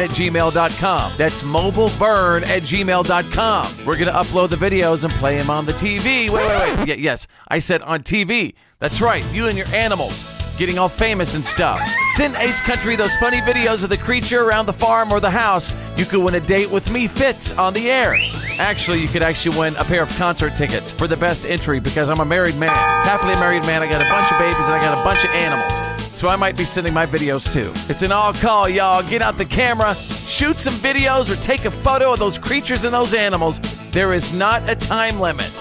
mobileburn@gmail.com. That's mobileburn@gmail.com. We're going to upload the videos and play them on the TV. Wait. Yes, I said on TV. That's right, you and your animals getting all famous and stuff. Send Ace Country those funny videos of the creature around the farm or the house. You could win a date with me Fitz on the air. Actually, you could actually win a pair of concert tickets for the best entry because I'm a married man. Happily married man. I got a bunch of babies and I got a bunch of animals. So I might be sending my videos too. It's an all call, y'all. Get out the camera, shoot some videos, or take a photo of those creatures and those animals. There is not a time limit.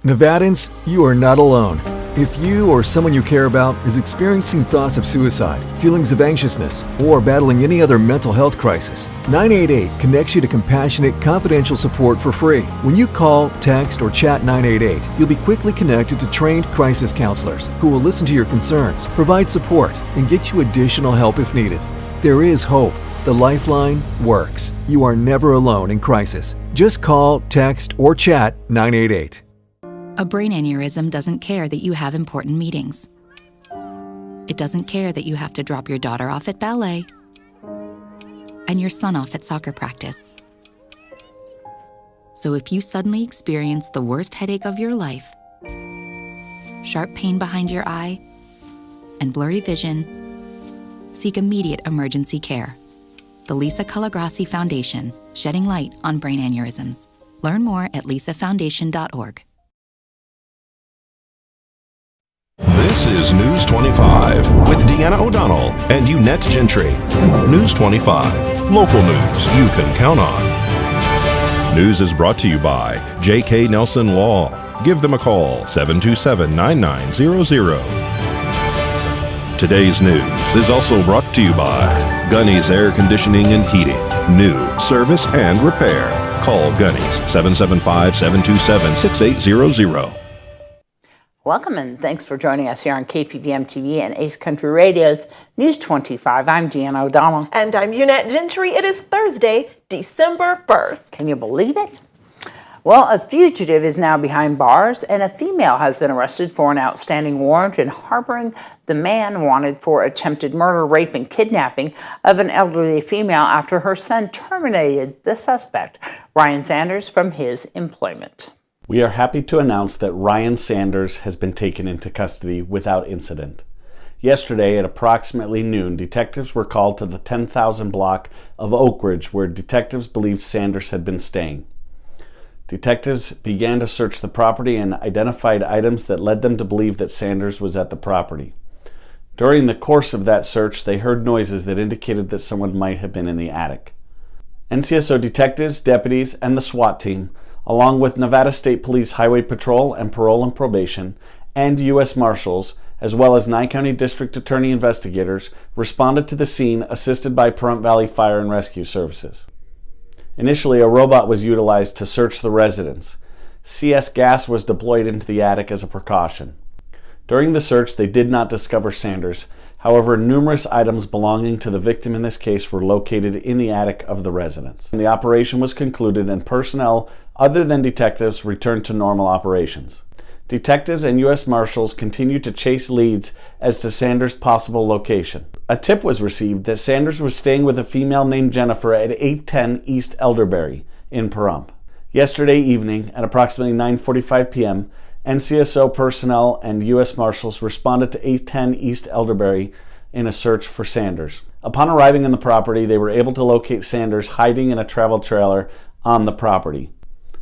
Nevadans, you are not alone. If you or someone you care about is experiencing thoughts of suicide, feelings of anxiousness, or battling any other mental health crisis, 988 connects you to compassionate, confidential support for free. When you call, text, or chat 988, you'll be quickly connected to trained crisis counselors who will listen to your concerns, provide support, and get you additional help if needed. There is hope. The Lifeline works. You are never alone in crisis. Just call, text, or chat 988. A brain aneurysm doesn't care that you have important meetings. It doesn't care that you have to drop your daughter off at ballet and your son off at soccer practice. So if you suddenly experience the worst headache of your life, sharp pain behind your eye, and blurry vision, seek immediate emergency care. The Lisa Calagrassi Foundation, shedding light on brain aneurysms. Learn more at lisafoundation.org. This is News 25 with Deanna O'Donnell and Unette Gentry. News 25, local news you can count on. News is brought to you by J.K. Nelson Law. Give them a call, 727-9900. Today's news is also brought to you by Gunny's Air Conditioning and Heating. New service and repair. Call Gunny's, 775-727-6800. Welcome and thanks for joining us here on KPVM TV and Ace Country Radio's News 25. I'm Deanna O'Donnell. And I'm Unette Gentry. It is Thursday, December 1st. Can you believe it? Well, a fugitive is now behind bars and a female has been arrested for an outstanding warrant in harboring the man wanted for attempted murder, rape, and kidnapping of an elderly female after her son terminated the suspect. Ryan Sanders from his employment. We are happy to announce that Ryan Sanders has been taken into custody without incident. Yesterday at approximately noon, detectives were called to the 10,000 block of Oak Ridge where detectives believed Sanders had been staying. Detectives began to search the property and identified items that led them to believe that Sanders was at the property. During the course of that search, they heard noises that indicated that someone might have been in the attic. NCSO detectives, deputies, and the SWAT team, along with Nevada State Police Highway Patrol and Parole and Probation, and U.S. Marshals, as well as Nye County District Attorney investigators, responded to the scene assisted by Pahrump Valley Fire and Rescue Services. Initially, a robot was utilized to search the residence. CS gas was deployed into the attic as a precaution. During the search, they did not discover Sanders. However, numerous items belonging to the victim in this case were located in the attic of the residence. The operation was concluded and personnel other than detectives returned to normal operations. Detectives and U.S. Marshals continue to chase leads as to Sanders' possible location. A tip was received that Sanders was staying with a female named Jennifer at 810 East Elderberry in Pahrump. Yesterday evening at approximately 9:45 p.m., NCSO personnel and U.S. Marshals responded to 810 East Elderberry in a search for Sanders. Upon arriving in the property, they were able to locate Sanders hiding in a travel trailer on the property.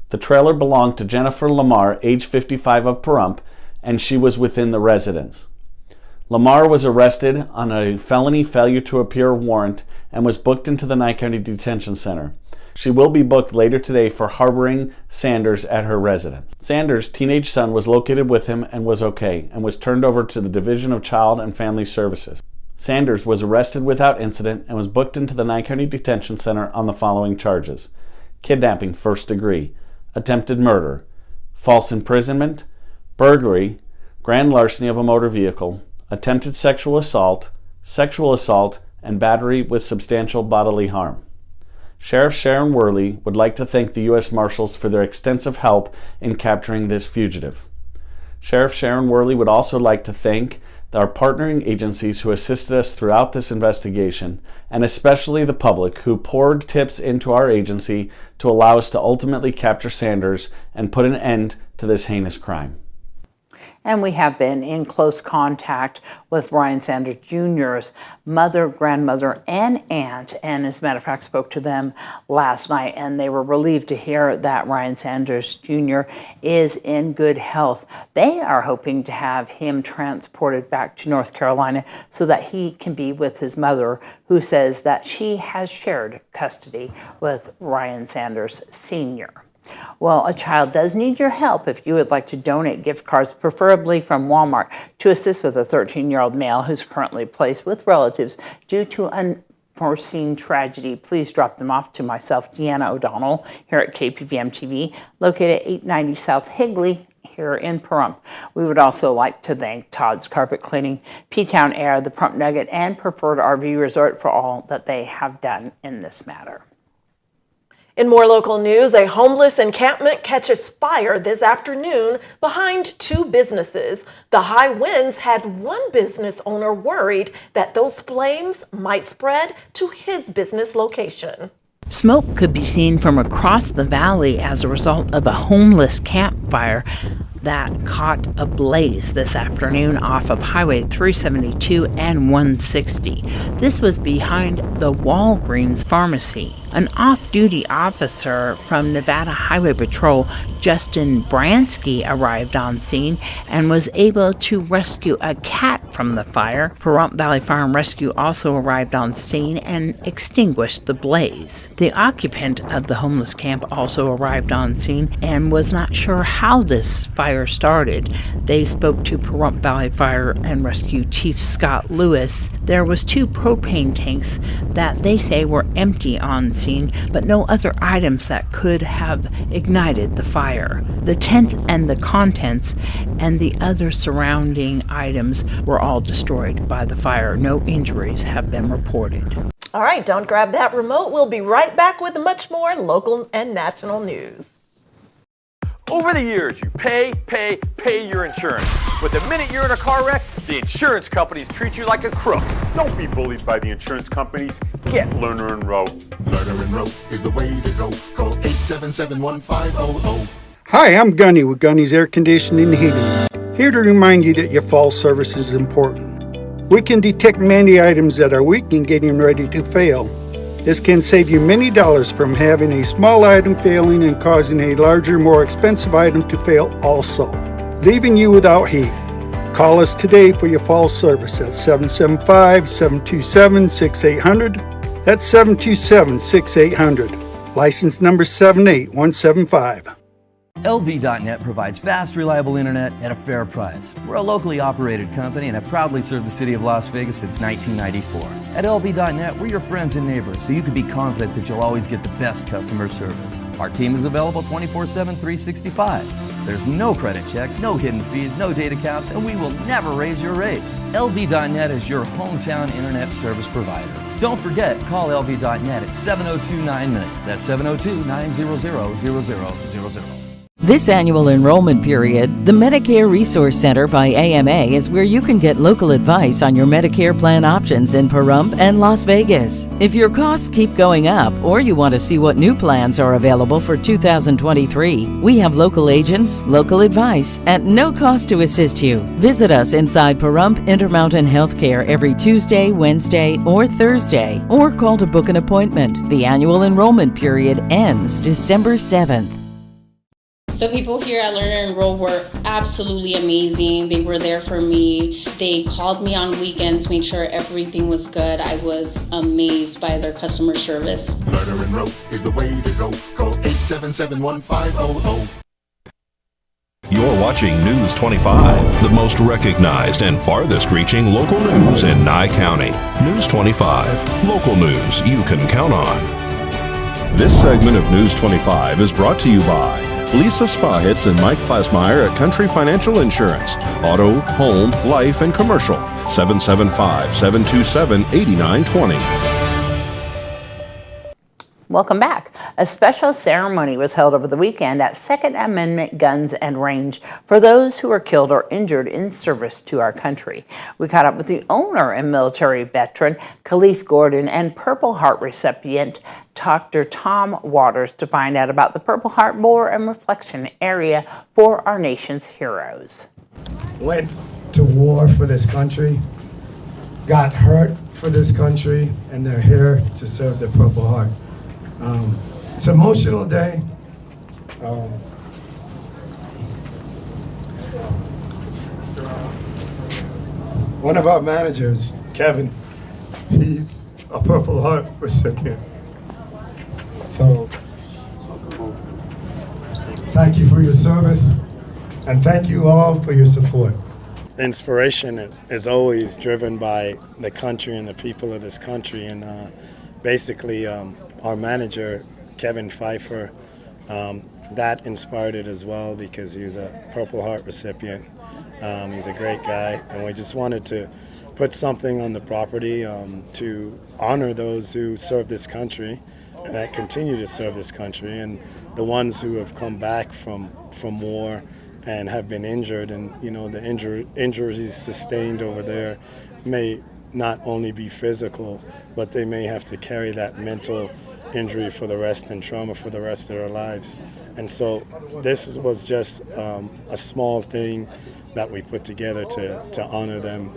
The trailer belonged to Jennifer Lamar, age 55 of Pahrump, and she was within the residence. Lamar was arrested on a felony failure to appear warrant and was booked into the Nye County Detention Center. She will be booked later today for harboring Sanders at her residence. Sanders' teenage son was located with him and was okay, and was turned over to the Division of Child and Family Services. Sanders was arrested without incident and was booked into the Nye County Detention Center on the following charges: kidnapping first degree, attempted murder, false imprisonment, burglary, grand larceny of a motor vehicle, attempted sexual assault, and battery with substantial bodily harm. Sheriff Sharon Worley would like to thank the U.S. Marshals for their extensive help in capturing this fugitive. Sheriff Sharon Worley would also like to thank our partnering agencies who assisted us throughout this investigation, and especially the public who poured tips into our agency to allow us to ultimately capture Sanders and put an end to this heinous crime. And we have been in close contact with Ryan Sanders Jr.'s mother, grandmother, and aunt, and as a matter of fact, spoke to them last night, and they were relieved to hear that Ryan Sanders Jr. is in good health. They are hoping to have him transported back to North Carolina so that he can be with his mother, who says that she has shared custody with Ryan Sanders Sr. Well, a child does need your help if you would like to donate gift cards, preferably from Walmart, to assist with a 13-year-old male who's currently placed with relatives due to unforeseen tragedy. Please drop them off to myself, Deanna O'Donnell, here at KPVM TV, located at 890 South Higley, here in Pahrump. We would also like to thank Todd's Carpet Cleaning, P-Town Air, the Pahrump Nugget, and Preferred RV Resort for all that they have done in this matter. In more local news, a homeless encampment catches fire this afternoon behind two businesses. The high winds had one business owner worried that those flames might spread to his business location. Smoke could be seen from across the valley as a result of a homeless campfire that caught ablaze this afternoon off of Highway 372 and 160. This was behind the Walgreens pharmacy. An off-duty officer from Nevada Highway Patrol, Justin Bransky, arrived on scene and was able to rescue a cat from the fire. Pahrump Valley Fire and Rescue also arrived on scene and extinguished the blaze. The occupant of the homeless camp also arrived on scene and was not sure how this fire started. They spoke to Pahrump Valley Fire and Rescue Chief Scott Lewis. There was 2 propane tanks that they say were empty on scene, but no other items that could have ignited the fire. The tent and the contents and the other surrounding items were all destroyed by the fire. No injuries have been reported. All right, don't grab that remote. We'll be right back with much more local and national news. Over the years, you pay your insurance. But the minute you're in a car wreck, the insurance companies treat you like a crook. Don't be bullied by the insurance companies. Get Lerner and Rowe. Lerner and Rowe is the way to go. Call 877-1500. Hi, I'm Gunny with Gunny's Air Conditioning and Heating. Here to remind you that your fall service is important. We can detect many items that are weak and getting ready to fail. This can save you many dollars from having a small item failing and causing a larger, more expensive item to fail also, leaving you without heat. Call us today for your fall service at 775-727-6800. That's 727-6800. License number 78175. LV.net provides fast, reliable internet at a fair price. We're a locally operated company and have proudly served the city of Las Vegas since 1994. At LV.net, we're your friends and neighbors, so you can be confident that you'll always get the best customer service. Our team is available 24/7, 365. There's no credit checks, no hidden fees, no data caps, and we will never raise your rates. LV.net is your hometown internet service provider. Don't forget, call LV.net at 702-9-MINUTE. That's 702-900-0000. This annual enrollment period, the Medicare Resource Center by AMA is where you can get local advice on your Medicare plan options in Pahrump and Las Vegas. If your costs keep going up or you want to see what new plans are available for 2023, we have local agents, local advice, at no cost to assist you. Visit us inside Pahrump Intermountain Healthcare every Tuesday, Wednesday, or Thursday, or call to book an appointment. The annual enrollment period ends December 7th. The people here at Lerner and Rowe were absolutely amazing. They were there for me. They called me on weekends, made sure everything was good. I was amazed by their customer service. Lerner and Rowe is the way to go. Call 877-1500. You're watching News 25, the most recognized and farthest reaching local news in Nye County. News 25, local news you can count on. This segment of News 25 is brought to you by Lisa Spahitz and Mike Plasmeyer at Country Financial Insurance. Auto, home, life, and commercial. 775-727-8920. Welcome back. A special ceremony was held over the weekend at Second Amendment Guns and Range for those who were killed or injured in service to our country. We caught up with the owner and military veteran, Khalif Gordon, and Purple Heart recipient, Dr. Tom Waters, to find out about the Purple Heart War and Reflection area for our nation's heroes. Went to war for this country, got hurt for this country, and they're here to serve the Purple Heart. It's an emotional day. One of our managers, Kevin, he's a Purple Heart recipient. So, thank you for your service, and thank you all for your support. Inspiration is always driven by the country and the people of this country, and basically our manager, Kevin Pfeiffer, that inspired it as well because he was a Purple Heart recipient. He's a great guy, and we just wanted to put something on the property to honor those who serve this country, that continue to serve this country, and the ones who have come back from war and have been injured. And you know, the injuries sustained over there may not only be physical, but they may have to carry that mental injury for the rest and trauma for the rest of their lives. And so this was just a small thing that we put together to honor them,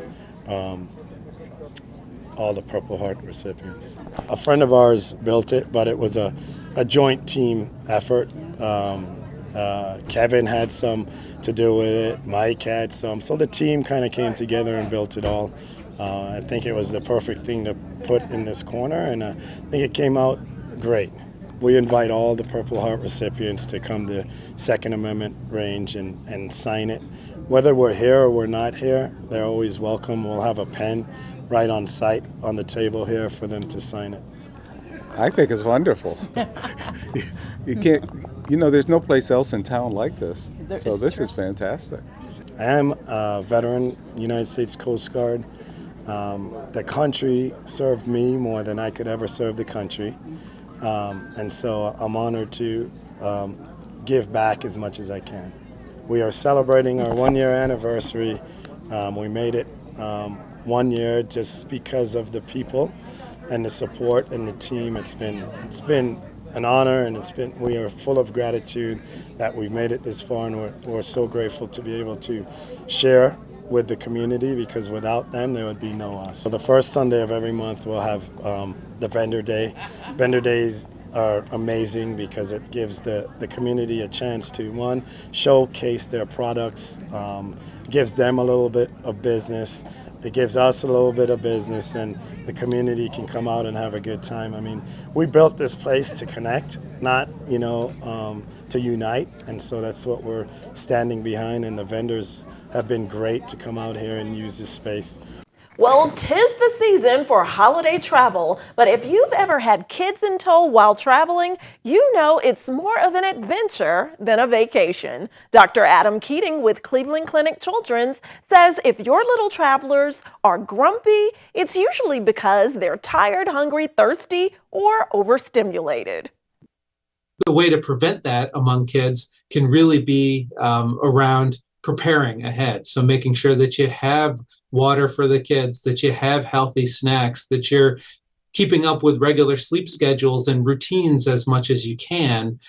all the Purple Heart recipients. A friend of ours built it, but it was a joint team effort. Kevin had some to do with it, Mike had some, so the team kind of came together and built it all. I think it was the perfect thing to put in this corner, and I think it came out great. We invite all the Purple Heart recipients to come to Second Amendment Range and sign it. Whether we're here or we're not here, they're always welcome. We'll have a pen right on site on the table here for them to sign it. I think it's wonderful. You can't, you know, there's no place else in town like this. So this is fantastic. I am a veteran, United States Coast Guard. The country served me more than I could ever serve the country. And so I'm honored to give back as much as I can. We are celebrating our 1-year anniversary. We made it 1 year just because of the people and the support and the team. It's been an honor, and we are full of gratitude that we've made it this far, and we're so grateful to be able to share with the community, because without them there would be no us. So the first Sunday of every month we'll have the vendor day. Vendor days are amazing because it gives the community a chance to, one, showcase their products, gives them a little bit of business, it gives us a little bit of business, and the community can come out and have a good time. I mean, we built this place to connect, not, to unite, and so that's what we're standing behind, and the vendors have been great to come out here and use this space. Well, 'tis the season for holiday travel, but if you've ever had kids in tow while traveling, you know it's more of an adventure than a vacation. Dr. Adam Keating with Cleveland Clinic Children's says if your little travelers are grumpy, it's usually because they're tired, hungry, thirsty, or overstimulated. The way to prevent that among kids can really be around preparing ahead. So making sure that you have water for the kids, that you have healthy snacks, that you're keeping up with regular sleep schedules and routines as much as you can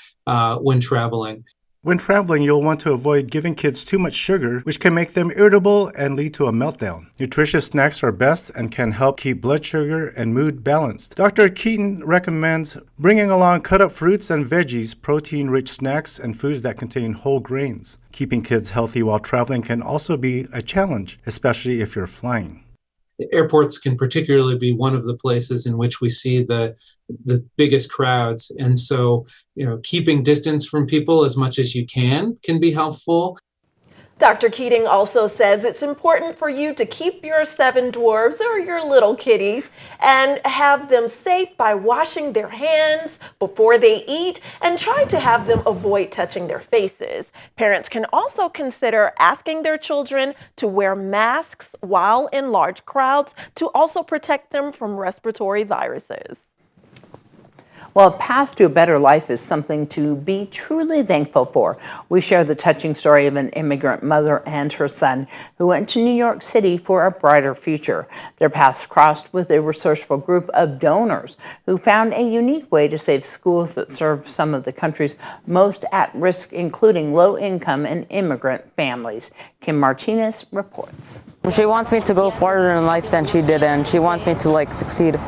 when traveling. When traveling, you'll want to avoid giving kids too much sugar, which can make them irritable and lead to a meltdown. Nutritious snacks are best and can help keep blood sugar and mood balanced. Dr. Keaton recommends bringing along cut-up fruits and veggies, protein-rich snacks, and foods that contain whole grains. Keeping kids healthy while traveling can also be a challenge, especially if you're flying. Airports can particularly be one of the places in which we see the biggest crowds. And so, keeping distance from people as much as you can be helpful. Dr. Keating also says it's important for you to keep your 7 dwarfs or your little kitties and have them safe by washing their hands before they eat, and try to have them avoid touching their faces. Parents can also consider asking their children to wear masks while in large crowds to also protect them from respiratory viruses. Well, a path to a better life is something to be truly thankful for. We share the touching story of an immigrant mother and her son who went to New York City for a brighter future. Their paths crossed with a resourceful group of donors who found a unique way to save schools that serve some of the country's most at risk, including low-income and immigrant families. Kim Martinez reports. She wants me to go farther in life than she did, and she wants me to succeed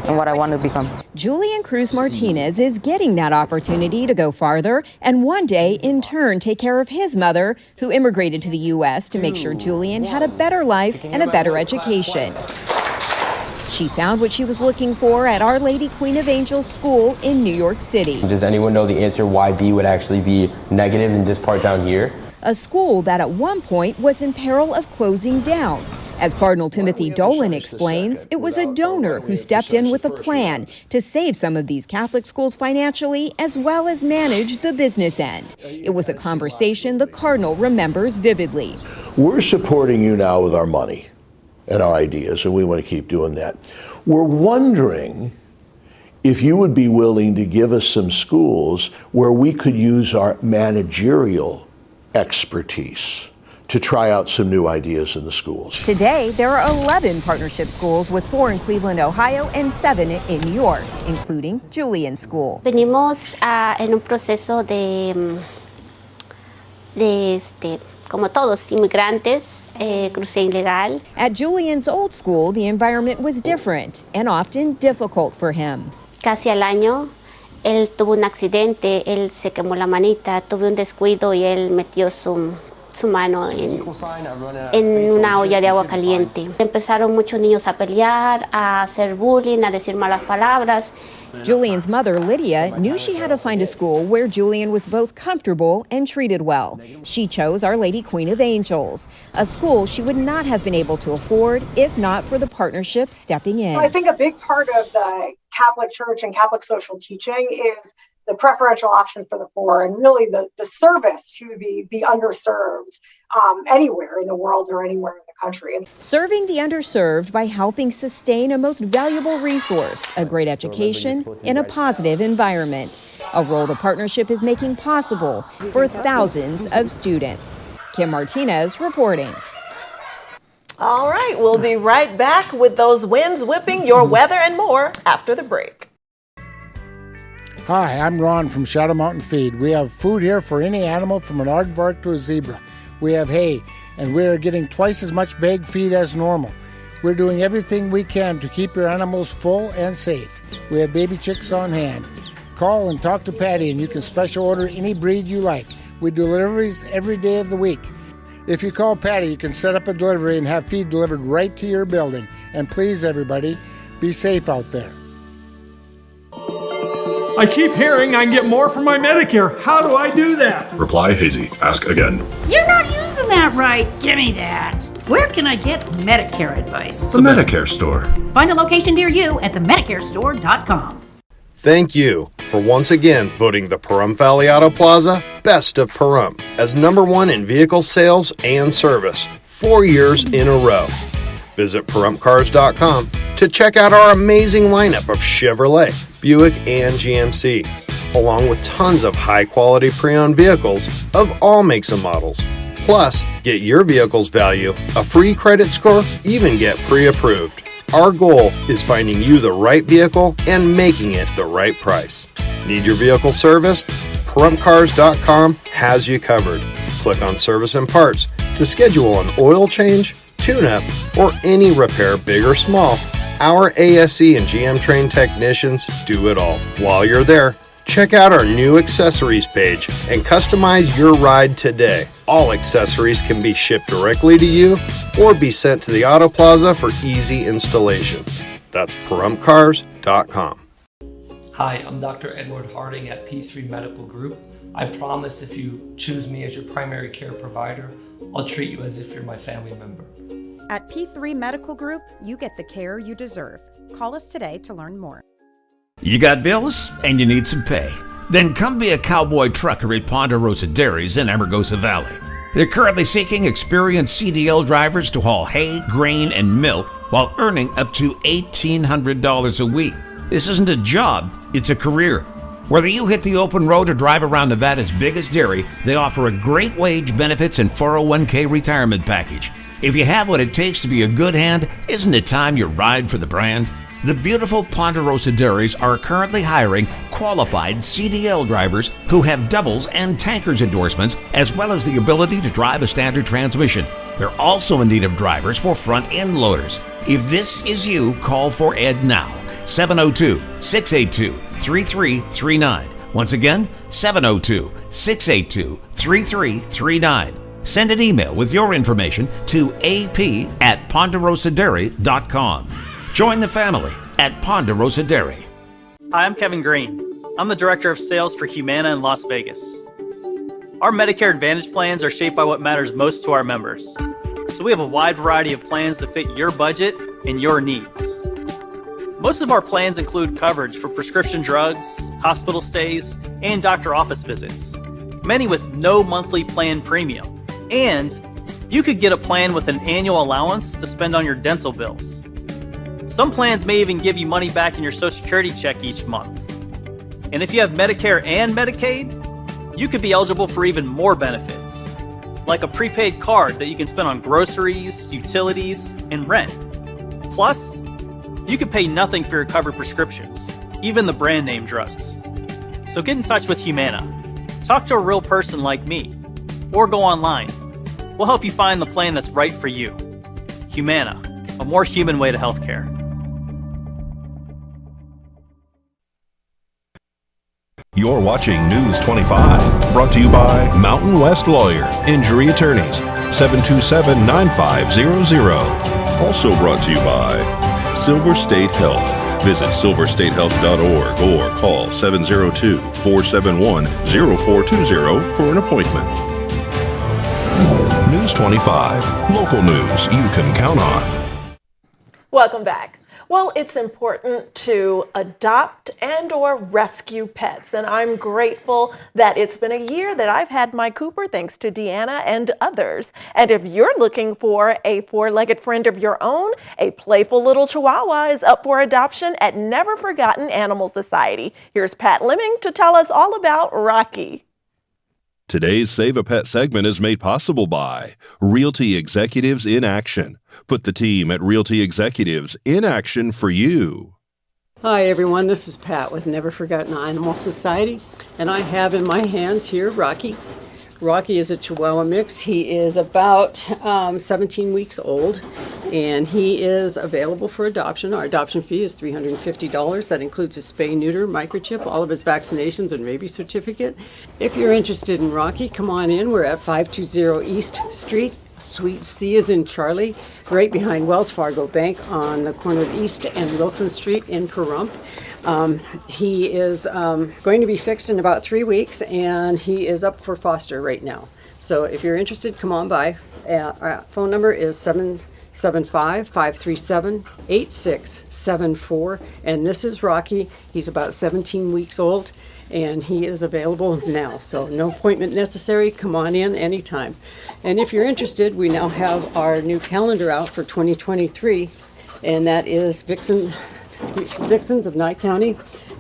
in what I want to become. Julian Cruz Martinez is getting that opportunity to go farther and one day, in turn, take care of his mother, who immigrated to the U.S. to make sure Julian had a better life and a better education. She found what she was looking for at Our Lady Queen of Angels School in New York City. Does anyone know the answer why B would actually be negative in this part down here? A school that at one point was in peril of closing down. As Cardinal Timothy Dolan explains, it was a donor who stepped in with a plan to save some of these Catholic schools financially as well as manage the business end. It was a conversation the Cardinal remembers vividly. We're supporting you now with our money and our ideas, and we want to keep doing that. We're wondering if you would be willing to give us some schools where we could use our managerial expertise to try out some new ideas in the schools. Today, there are 11 partnership schools with 4 in Cleveland, Ohio, and 7 in New York, including Julian's school. Venimos en un proceso de como todos, inmigrantes, cruce ilegal. At Julian's old school, the environment was different and often difficult for him. Casi al año, él tuvo un accidente, él se quemó la manita, tuve un descuido y él metió su mano en una olla de agua caliente. Empezaron muchos niños a pelear, a hacer bullying, a decir malas palabras. Julian's mother, Lydia, knew she had to find a school where Julian was both comfortable and treated well. She chose Our Lady Queen of Angels, a school she would not have been able to afford if not for the partnership stepping in. I think a big part of the Catholic Church and Catholic social teaching is the preferential option for the poor and really the service to the underserved anywhere in the world or anywhere in the country. Serving the underserved by helping sustain a most valuable resource, a great education in a positive environment, a role the partnership is making possible for thousands of students. Kim Martinez reporting. All right, we'll be right back with those winds whipping, your weather, and more after the break. Hi, I'm Ron from Shadow Mountain Feed. We have food here for any animal from an aardvark to a zebra. We have hay, and we are getting twice as much bag feed as normal. We're doing everything we can to keep your animals full and safe. We have baby chicks on hand. Call and talk to Patty, and you can special order any breed you like. We do deliveries every day of the week. If you call Patty, you can set up a delivery and have feed delivered right to your building. And please, everybody, be safe out there. I keep hearing I can get more from my Medicare. How do I do that? Reply hazy. Ask again. You're not using that right. Give me that. Where can I get Medicare advice? The Medicare store. Find a location near you at themedicarestore.com. Thank you for once again voting the Pahrump Valley Auto Plaza Best of Pahrump as #1 in vehicle sales and service 4 years in a row. Visit PahrumpCars.com to check out our amazing lineup of Chevrolet, Buick, and GMC, along with tons of high-quality pre-owned vehicles of all makes and models. Plus, get your vehicle's value, a free credit score, even get pre-approved. Our goal is finding you the right vehicle and making it the right price. Need your vehicle serviced? PahrumpCars.com has you covered. Click on Service and Parts to schedule an oil change, tune-up, or any repair, big or small. Our ASE and GM trained technicians do it all. While you're there, check out our new accessories page and customize your ride today. All accessories can be shipped directly to you or be sent to the Auto Plaza for easy installation. That's PahrumpCars.com. Hi, I'm Dr. Edward Harding at P3 Medical Group. I promise if you choose me as your primary care provider, I'll treat you as if you're my family member. At P3 Medical Group, you get the care you deserve. Call us today to learn more. You got bills and you need some pay? Then come be a cowboy trucker at Ponderosa Dairies in Amargosa Valley. They're currently seeking experienced CDL drivers to haul hay, grain, and milk while earning up to $1,800 a week. This isn't a job, it's a career. Whether you hit the open road or drive around Nevada's biggest dairy, they offer a great wage, benefits, and 401k retirement package. If you have what it takes to be a good hand, isn't it time you ride for the brand? The beautiful Ponderosa Dairies are currently hiring qualified CDL drivers who have doubles and tankers endorsements, as well as the ability to drive a standard transmission. They're also in need of drivers for front-end loaders. If this is you, call for Ed now. 702-682-3339. Once again, 702-682-3339. Send an email with your information to ap@ponderosadairy.com. Join the family at Ponderosa Dairy. Hi, I'm Kevin Green. I'm the Director of Sales for Humana in Las Vegas. Our Medicare Advantage plans are shaped by what matters most to our members. So we have a wide variety of plans to fit your budget and your needs. Most of our plans include coverage for prescription drugs, hospital stays, and doctor office visits, many with no monthly plan premium. And you could get a plan with an annual allowance to spend on your dental bills. Some plans may even give you money back in your Social Security check each month. And if you have Medicare and Medicaid, you could be eligible for even more benefits, like a prepaid card that you can spend on groceries, utilities, and rent. Plus, you could pay nothing for your covered prescriptions, even the brand name drugs. So get in touch with Humana. Talk to a real person like me, or go online. We'll help you find the plan that's right for you. Humana, a more human way to healthcare. You're watching News 25, brought to you by Mountain West Lawyer, Injury Attorneys, 727-9500. Also brought to you by Silver State Health. Visit silverstatehealth.org or call 702-471-0420 for an appointment. News 25, local news you can count on. Welcome back. Well, it's important to adopt and or rescue pets, and I'm grateful that it's been a year that I've had my Cooper thanks to Deanna and others. And if you're looking for a four-legged friend of your own, a playful little Chihuahua is up for adoption at Never Forgotten Animal Society. Here's Pat Lemming to tell us all about Rocky. Today's Save a Pet segment is made possible by Realty Executives in Action. Put the team at Realty Executives in action for you. Hi everyone, this is Pat with Never Forgotten Animal Society, and I have in my hands here Rocky. Rocky is a Chihuahua mix. He is about 17 weeks old, and he is available for adoption. Our adoption fee is $350. That includes his spay, neuter, microchip, all of his vaccinations, and rabies certificate. If you're interested in Rocky, come on in. We're at 520 East Street. Suite C is in Charlie, right behind Wells Fargo Bank on the corner of East and Wilson Street in Pahrump. He is going to be fixed in about 3 weeks, and he is up for foster right now. So if you're interested, come on by. Our phone number is 775-537-8674, and this is Rocky. He's about 17 weeks old, and he is available now. So no appointment necessary. Come on in anytime. And if you're interested, we now have our new calendar out for 2023, and that is Vixens of Nye County,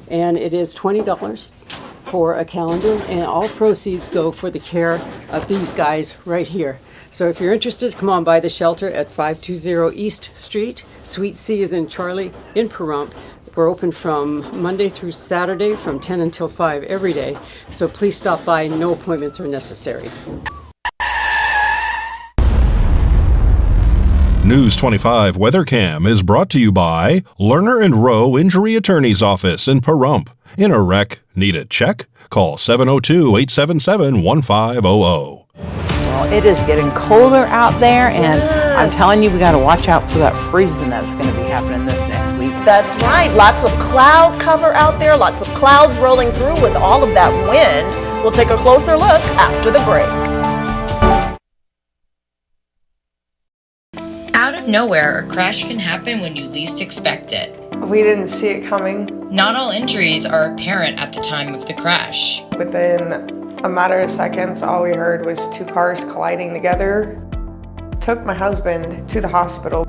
and it is $20 for a calendar, and all proceeds go for the care of these guys right here. So if you're interested, come on by the shelter at 520 East Street. Suite C is in Charlie in Pahrump. We're open from Monday through Saturday from 10 until 5 every day. So please stop by. No appointments are necessary. News 25 Weather Cam is brought to you by Lerner and Rowe Injury Attorney's Office in Pahrump. In a wreck, need a check? Call 702-877-1500. Well, it is getting colder out there, and I'm telling you, we got to watch out for that freezing that's going to be happening this next week. That's right. Lots of cloud cover out there, lots of clouds rolling through with all of that wind. We'll take a closer look after the break. Out of nowhere, a crash can happen when you least expect it. We didn't see it coming. Not all injuries are apparent at the time of the crash. Within a matter of seconds, all we heard was two cars colliding together. Took my husband to the hospital.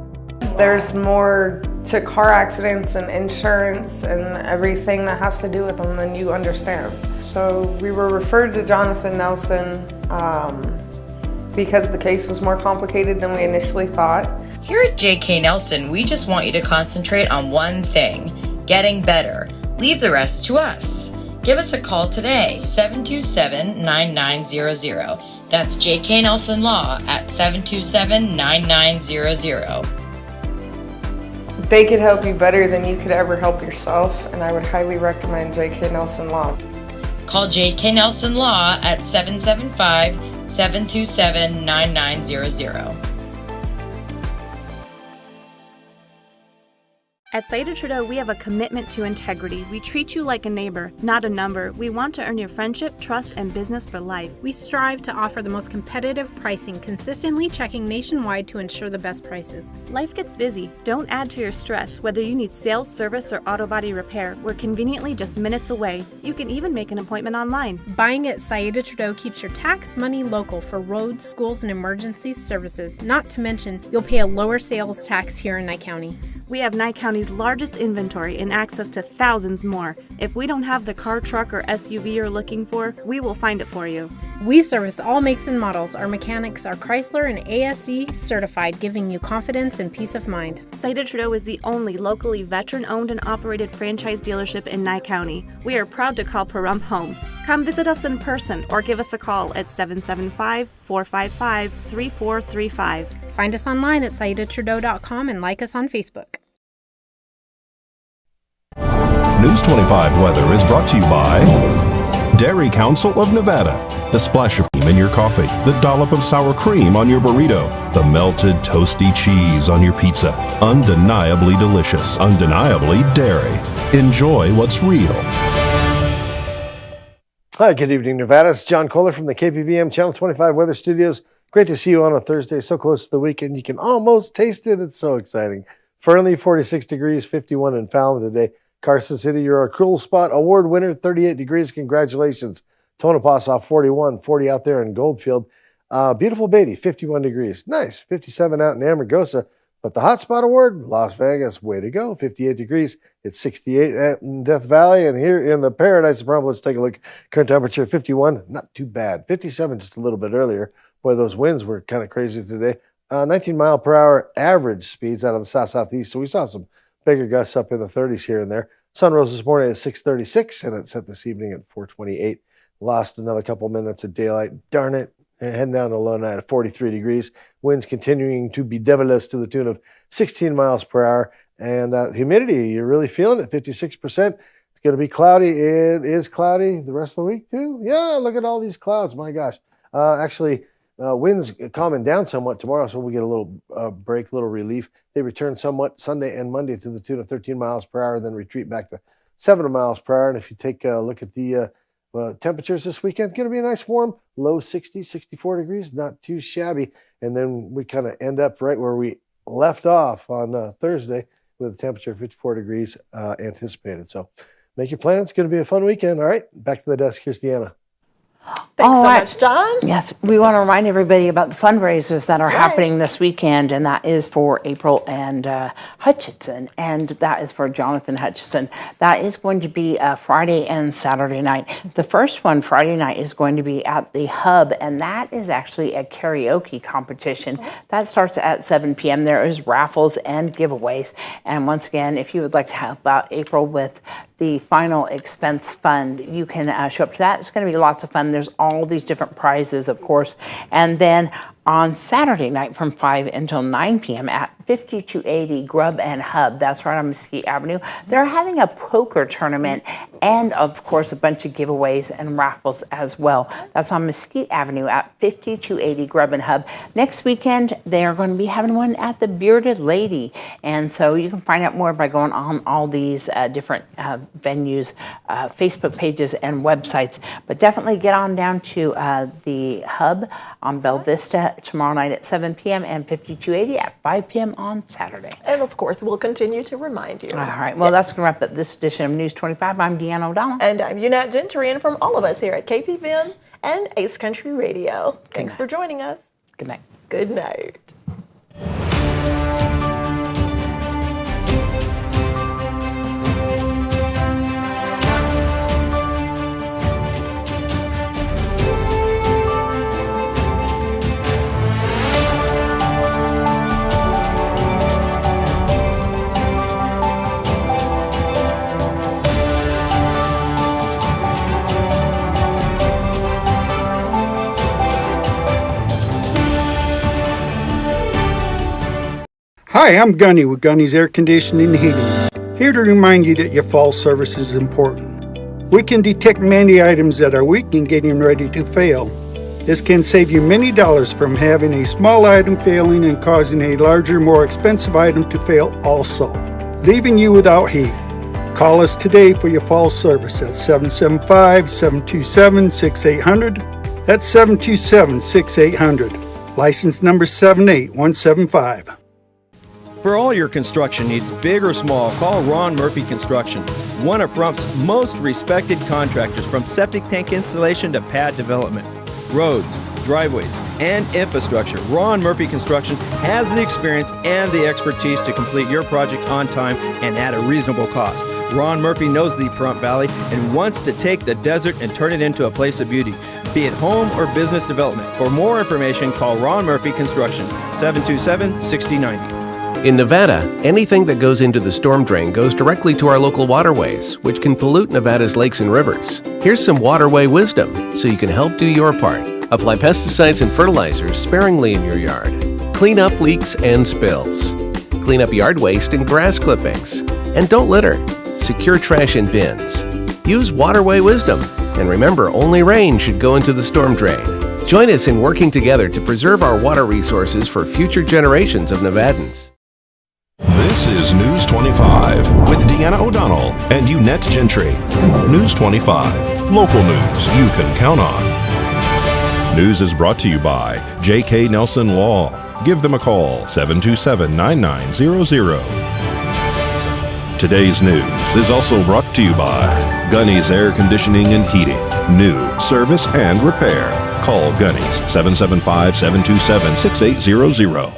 There's more to car accidents and insurance and everything that has to do with them than you understand. So we were referred to Jonathan Nelson because the case was more complicated than we initially thought. Here at JK Nelson, we just want you to concentrate on one thing, getting better. Leave the rest to us. Give us a call today, 727-9900. That's JK Nelson Law at 727-9900. They could help you better than you could ever help yourself, and I would highly recommend JK Nelson Law. Call JK Nelson Law at 775-727-9900. At Saida Trudeau, we have a commitment to integrity. We treat you like a neighbor, not a number. We want to earn your friendship, trust, and business for life. We strive to offer the most competitive pricing, consistently checking nationwide to ensure the best prices. Life gets busy. Don't add to your stress. Whether you need sales, service, or auto body repair, we're conveniently just minutes away. You can even make an appointment online. Buying at Saida Trudeau keeps your tax money local for roads, schools, and emergency services. Not to mention, you'll pay a lower sales tax here in Nye County. We have Nye County's largest inventory and access to thousands more. If we don't have the car, truck, or SUV you're looking for, we will find it for you. We service all makes and models. Our mechanics are Chrysler and ASE certified, giving you confidence and peace of mind. Saida Trudeau is the only locally veteran-owned and operated franchise dealership in Nye County. We are proud to call Pahrump home. Come visit us in person or give us a call at 775-455-3435. Find us online at SaidaTrudeau.com and like us on Facebook. News 25 weather is brought to you by Dairy Council of Nevada. The splash of cream in your coffee, the dollop of sour cream on your burrito, the melted toasty cheese on your pizza. Undeniably delicious, undeniably dairy. Enjoy what's real. Hi, good evening, Nevada. It's John Kohler from the KPVM Channel 25 Weather Studios. Great to see you on a Thursday, so close to the weekend. You can almost taste it. It's so exciting. Fernley, 46 degrees, 51 in Fallon today. Carson City, you're a Cool Spot Award winner, 38 degrees. Congratulations. Tonopah, 41, 40 out there in Goldfield. Beautiful Beatty, 51 degrees. Nice. 57 out in Amargosa. But the Hot Spot Award, Las Vegas, way to go. 58 degrees. It's 68 in Death Valley. And here in the Paradise of Pahrump, let's take a look. Current temperature, 51. Not too bad. 57 just a little bit earlier. Boy, those winds were kind of crazy today. 19 mile per hour average speeds out of the south-southeast. So we saw some bigger gusts up in the 30s here and there. Sun rose this morning at 6:36 and it set this evening at 4:28. Lost another couple minutes of daylight. Darn it. Heading down to low night at 43 degrees. Winds continuing to be devilish to the tune of 16 miles per hour. And humidity, you're really feeling it, 56%. It's going to be cloudy. It is cloudy the rest of the week too. Yeah, look at all these clouds. My gosh. Winds calming down somewhat tomorrow, so we get a little break, a little relief. They return somewhat Sunday and Monday to the tune of 13 miles per hour, then retreat back to 7 miles per hour. And if you take a look at the temperatures this weekend, going to be a nice warm, low 60s, 64 degrees, not too shabby. And then we kind of end up right where we left off on Thursday with a temperature of 54 degrees anticipated. So make your plans. It's going to be a fun weekend. All right, back to the desk. Here's Deanna. Thanks so much, John. Yes, we want to remind everybody about the fundraisers that are happening this weekend, and that is for April and Hutchinson, and that is for Jonathan Hutchinson. That is going to be Friday and Saturday night. The first one, Friday night, is going to be at the Hub, and that is actually a karaoke competition. That starts at 7 p.m. There is raffles and giveaways, and once again, if you would like to help out April with the final expense fund, you can show up to that. It's going to be lots of fun. There's all these different prizes, of course. And then on Saturday night from 5 until 9 p.m. at 5280 Grub and Hub, that's right on Mesquite Avenue, they're having a poker tournament and, of course, a bunch of giveaways and raffles as well. That's on Mesquite Avenue at 5280 Grub and Hub. Next weekend, they are going to be having one at the Bearded Lady. And so you can find out more by going on all these different venues, Facebook pages, and websites. But definitely get on down to the Hub on Bella Vista tomorrow night at 7 p.m. and 5280 at 5 p.m. on Saturday. And of course, we'll continue to remind you. All right. Well, that's going to wrap up this edition of News 25. I'm Deanna O'Donnell. And I'm Unat Gentry, and from all of us here at KPVM and Ace Country Radio. Thanks for joining us. Good night. Good night. Hi, I'm Gunny with Gunny's Air Conditioning and Heating. Here to remind you that your fall service is important. We can detect many items that are weak and getting ready to fail. This can save you many dollars from having a small item failing and causing a larger, more expensive item to fail also, leaving you without heat. Call us today for your fall service at 775-727-6800. That's 727-6800. License number 78175. For all your construction needs, big or small, call Ron Murphy Construction, one of Pahrumph's most respected contractors, from septic tank installation to pad development. Roads, driveways, and infrastructure. Ron Murphy Construction has the experience and the expertise to complete your project on time and at a reasonable cost. Ron Murphy knows the Pahrump Valley and wants to take the desert and turn it into a place of beauty, be it home or business development. For more information, call Ron Murphy Construction, 727-6090. In Nevada, anything that goes into the storm drain goes directly to our local waterways, which can pollute Nevada's lakes and rivers. Here's some waterway wisdom so you can help do your part. Apply pesticides and fertilizers sparingly in your yard. Clean up leaks and spills. Clean up yard waste and grass clippings. And don't litter. Secure trash in bins. Use waterway wisdom. And remember, only rain should go into the storm drain. Join us in working together to preserve our water resources for future generations of Nevadans. This is News 25 with Deanna O'Donnell and Unette Gentry. News 25, local news you can count on. News is brought to you by J.K. Nelson Law. Give them a call, 727-9900. Today's news is also brought to you by Gunny's Air Conditioning and Heating. New service and repair. Call Gunny's, 775-727-6800.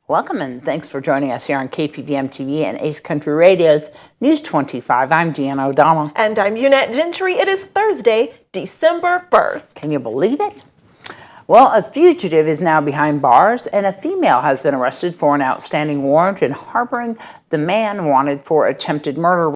Welcome and thanks for joining us here on KPVM TV and Ace Country Radio's News 25. I'm Deanna O'Donnell. And I'm Unette Gentry. It is Thursday, December 1st. Can you believe it? Well, a fugitive is now behind bars, and a female has been arrested for an outstanding warrant in harboring the man wanted for attempted murder